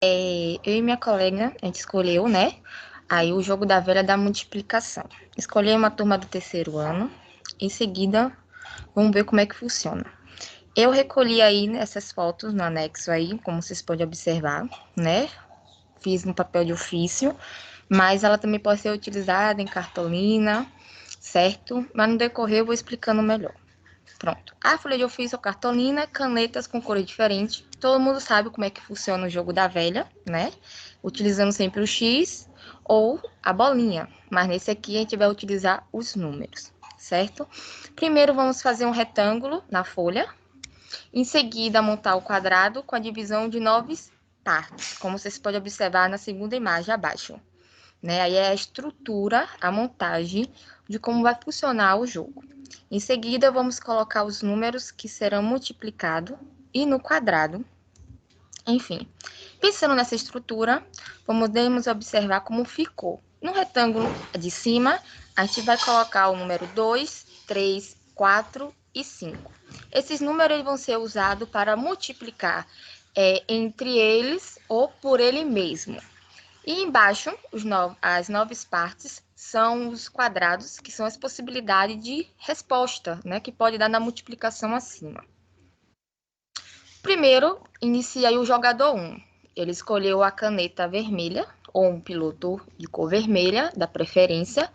Eu e minha colega, a gente escolheu, né? Aí o jogo da velha da multiplicação. Escolhi uma turma do terceiro ano. Em seguida, vamos ver como é que funciona. Eu recolhi aí essas fotos no anexo aí, como vocês podem observar, né? Fiz no papel de ofício, mas ela também pode ser utilizada em cartolina, certo? Mas no decorrer eu vou explicando melhor. Pronto. A folha de ofício ou cartolina, canetas com cores diferentes. Todo mundo sabe como é que funciona o jogo da velha, né? Utilizando sempre o X ou a bolinha. Mas nesse aqui a gente vai utilizar os números, certo? Primeiro vamos fazer um retângulo na folha. Em seguida, montar o quadrado com a divisão de 9 partes, como vocês podem observar na segunda imagem abaixo. Né? Aí é a estrutura, a montagem de como vai funcionar o jogo. Em seguida, vamos colocar os números que serão multiplicados e no quadrado. Enfim, pensando nessa estrutura, podemos observar como ficou. No retângulo de cima, a gente vai colocar o número 2, 3, 4 e 5. Esses números vão ser usados para multiplicar entre eles ou por ele mesmo. E embaixo, as 9 partes são os quadrados, que são as possibilidades de resposta, né, que pode dar na multiplicação acima. Primeiro, inicia aí o jogador 1. Ele escolheu a caneta vermelha, ou um piloto de cor vermelha, da preferência.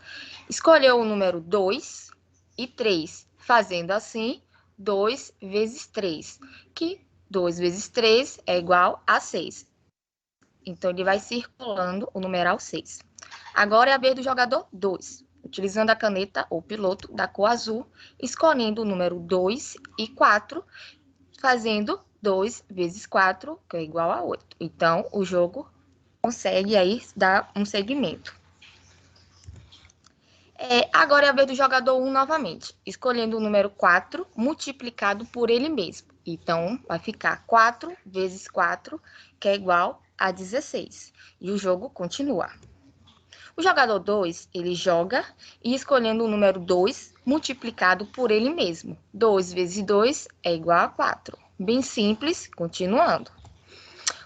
Escolheu o número 2 e 3, fazendo assim 2 vezes 3, que 2 vezes 3 é igual a 6. Então, ele vai circulando o numeral 6. Agora é a vez do jogador 2, utilizando a caneta ou piloto da cor azul, escolhendo o número 2 e 4, fazendo 2 vezes 4, que é igual a 8. Então, o jogo consegue aí dar um segmento. Agora é a vez do jogador 1 novamente, escolhendo o número 4 multiplicado por ele mesmo. Então, vai ficar 4 vezes 4, que é igual a 16. E o jogo continua. O jogador 2, ele joga e escolhendo o número 2 multiplicado por ele mesmo. 2 vezes 2 é igual a 4. Bem simples, continuando.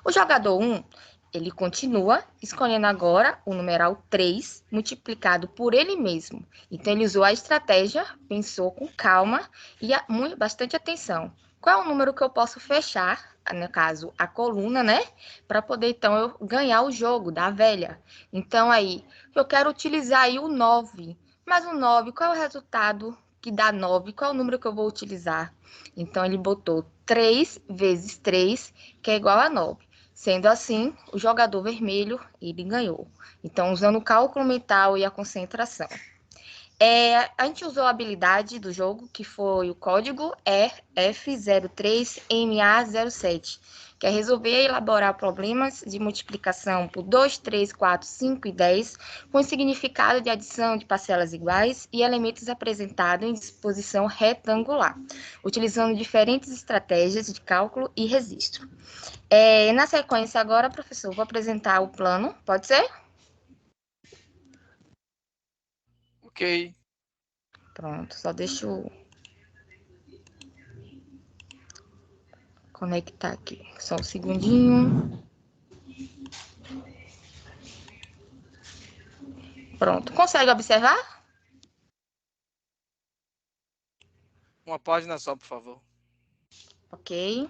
O jogador 1, ele continua escolhendo agora o numeral 3 multiplicado por ele mesmo. Então, ele usou a estratégia, pensou com calma e bastante atenção. Qual é o número que eu posso fechar, no caso, a coluna, né? Para poder, então, eu ganhar o jogo da velha. Então, aí, eu quero utilizar aí o 9. Mas o 9, qual é o resultado que dá 9? Qual é o número que eu vou utilizar? Então, ele botou 3 vezes 3, que é igual a 9. Sendo assim, o jogador vermelho, ele ganhou. Então, usando o cálculo mental e a concentração. A gente usou a habilidade do jogo, que foi o código F03MA07, que é resolver e elaborar problemas de multiplicação por 2, 3, 4, 5 e 10, com significado de adição de parcelas iguais e elementos apresentados em disposição retangular, utilizando diferentes estratégias de cálculo e registro. Na sequência agora, professor, vou apresentar o plano, pode ser? Ok. Pronto, só deixa eu conectar aqui. Só um segundinho. Pronto. Consegue observar? Uma página só, por favor. Ok.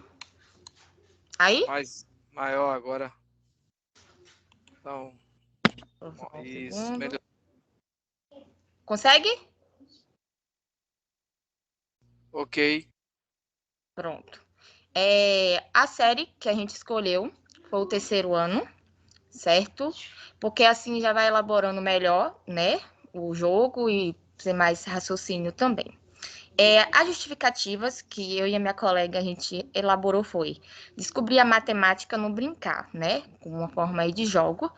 Aí? Mais maior agora. Então, Só um isso. segundo. Melhor. Consegue? Ok. Pronto. A série que a gente escolheu foi o terceiro ano, certo? Porque assim já vai elaborando melhor, né? O jogo e ter mais raciocínio também. As justificativas que eu e a minha colega a gente elaborou foi descobrir a matemática no brincar, né? Com uma forma aí de jogo.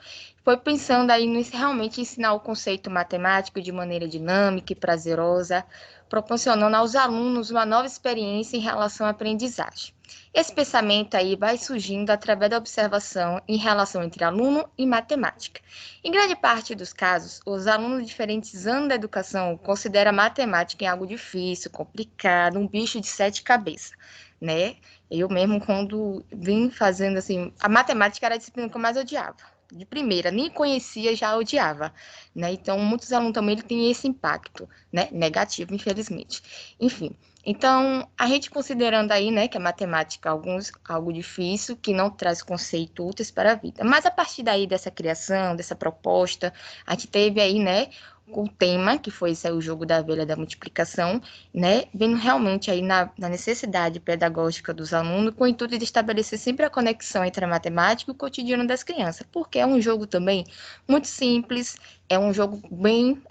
Foi pensando aí no realmente ensinar o conceito matemático de maneira dinâmica e prazerosa, proporcionando aos alunos uma nova experiência em relação à aprendizagem. Esse pensamento aí vai surgindo através da observação em relação entre aluno e matemática. Em grande parte dos casos, os alunos de diferentes anos da educação consideram a matemática algo difícil, complicado, um bicho de 7 cabeças, né? Eu mesmo, quando vim fazendo assim, a matemática era a disciplina que eu mais odiava. De primeira, nem conhecia, já odiava, né? Então, muitos alunos também ele têm esse impacto, né? Negativo, infelizmente. Enfim, então, a gente considerando aí, né, que a matemática é algo difícil, que não traz conceito úteis para a vida. Mas a partir daí dessa criação, dessa proposta, a gente teve aí, né, o tema, que foi esse aí, o jogo da velha da multiplicação, né, vendo realmente aí na necessidade pedagógica dos alunos, com o intuito de estabelecer sempre a conexão entre a matemática e o cotidiano das crianças, porque é um jogo também muito simples, é um jogo bem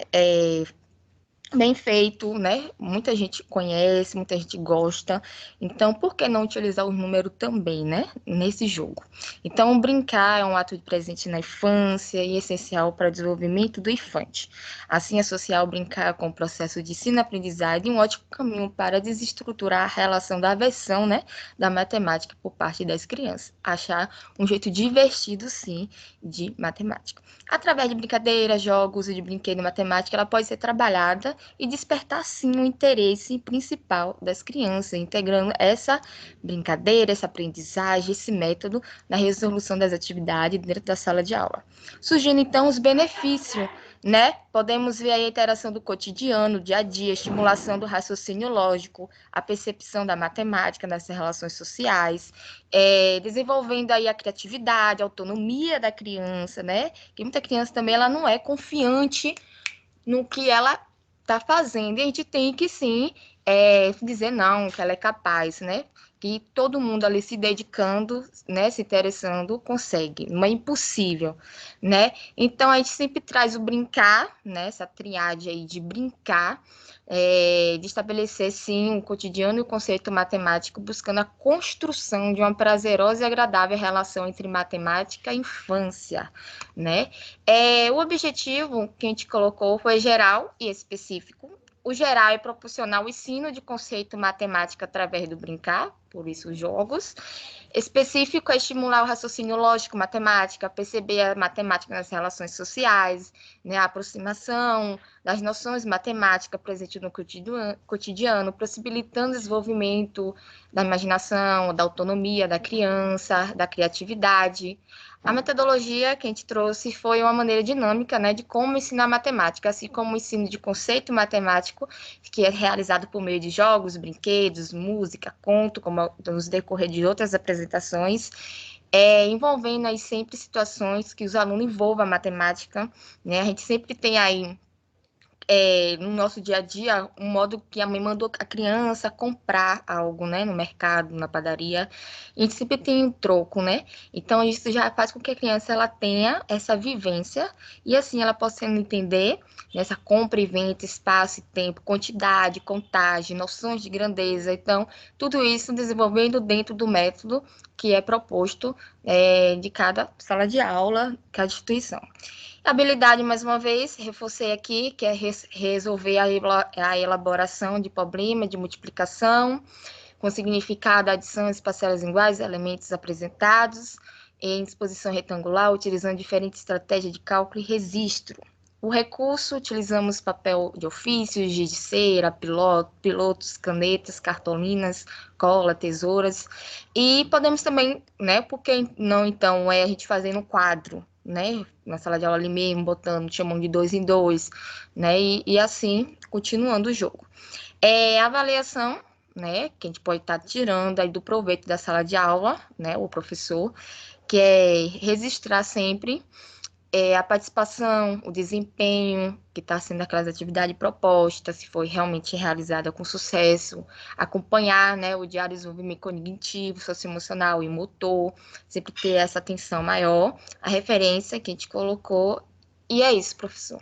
feito, né? Muita gente conhece, muita gente gosta. Então, por que não utilizar o número também, né? Nesse jogo. Então, brincar é um ato de presente na infância e essencial para o desenvolvimento do infante. Assim, associar o brincar com o processo de ensino-aprendizagem é um ótimo caminho para desestruturar a relação da aversão, né? Da matemática por parte das crianças. Achar um jeito divertido, sim, de matemática. Através de brincadeiras, jogos e de brinquedo matemática, ela pode ser trabalhada e despertar, sim, o interesse principal das crianças, integrando essa brincadeira, essa aprendizagem, esse método na resolução das atividades dentro da sala de aula. Surgindo, então, os benefícios, né? Podemos ver a interação do cotidiano, dia a dia, estimulação do raciocínio lógico, a percepção da matemática nas relações sociais, desenvolvendo aí a criatividade, a autonomia da criança, né? Que muita criança também ela não é confiante no que ela está fazendo. E a gente tem que sim dizer não, que ela é capaz, né? Que todo mundo ali se dedicando, né, se interessando, consegue. Não é impossível, né? Então a gente sempre traz o brincar, né? Essa triade aí de brincar, de estabelecer sim o cotidiano e o conceito matemático, buscando a construção de uma prazerosa e agradável relação entre matemática e infância, né? O objetivo que a gente colocou foi geral e específico. O geral é proporcionar o ensino de conceito matemático através do brincar, por isso os jogos. Específico é estimular o raciocínio lógico, matemática, perceber a matemática nas relações sociais, né, a aproximação das noções matemáticas presentes no cotidiano, possibilitando o desenvolvimento da imaginação, da autonomia da criança, da criatividade. A metodologia que a gente trouxe foi uma maneira dinâmica, né, de como ensinar matemática, assim como o ensino de conceito matemático, que é realizado por meio de jogos, brinquedos, música, conto, como nos decorrer de outras apresentações, envolvendo aí sempre situações que os alunos envolvam a matemática, né? A gente sempre tem aí no nosso dia a dia, um modo que a mãe mandou a criança comprar algo, né, no mercado, na padaria, e a gente sempre tem um troco, né? Então, isso já faz com que a criança ela tenha essa vivência e, assim, ela possa entender nessa compra e venda, espaço e tempo, quantidade, contagem, noções de grandeza. Então, tudo isso desenvolvendo dentro do método que é proposto de cada sala de aula, cada instituição. Habilidade, mais uma vez, reforcei aqui, que é resolver a elaboração de problema de multiplicação, com significado, adição, espaciais iguais, elementos apresentados, em disposição retangular, utilizando diferentes estratégias de cálculo e registro. O recurso, utilizamos papel de ofício, giz de cera, pilotos, canetas, cartolinas, cola, tesouras, e podemos também, né, por que não, então, a gente fazer no quadro, né, na sala de aula ali mesmo, botando, chamando de 2 em 2, né, e assim, continuando o jogo. A avaliação, né, que a gente pode estar tirando aí do proveito da sala de aula, né, o professor, que é registrar sempre a participação, o desempenho que está sendo aquelas atividades propostas, se foi realmente realizada com sucesso, acompanhar, né, o diário de desenvolvimento cognitivo, socioemocional e motor, sempre ter essa atenção maior, a referência que a gente colocou, e é isso, professor.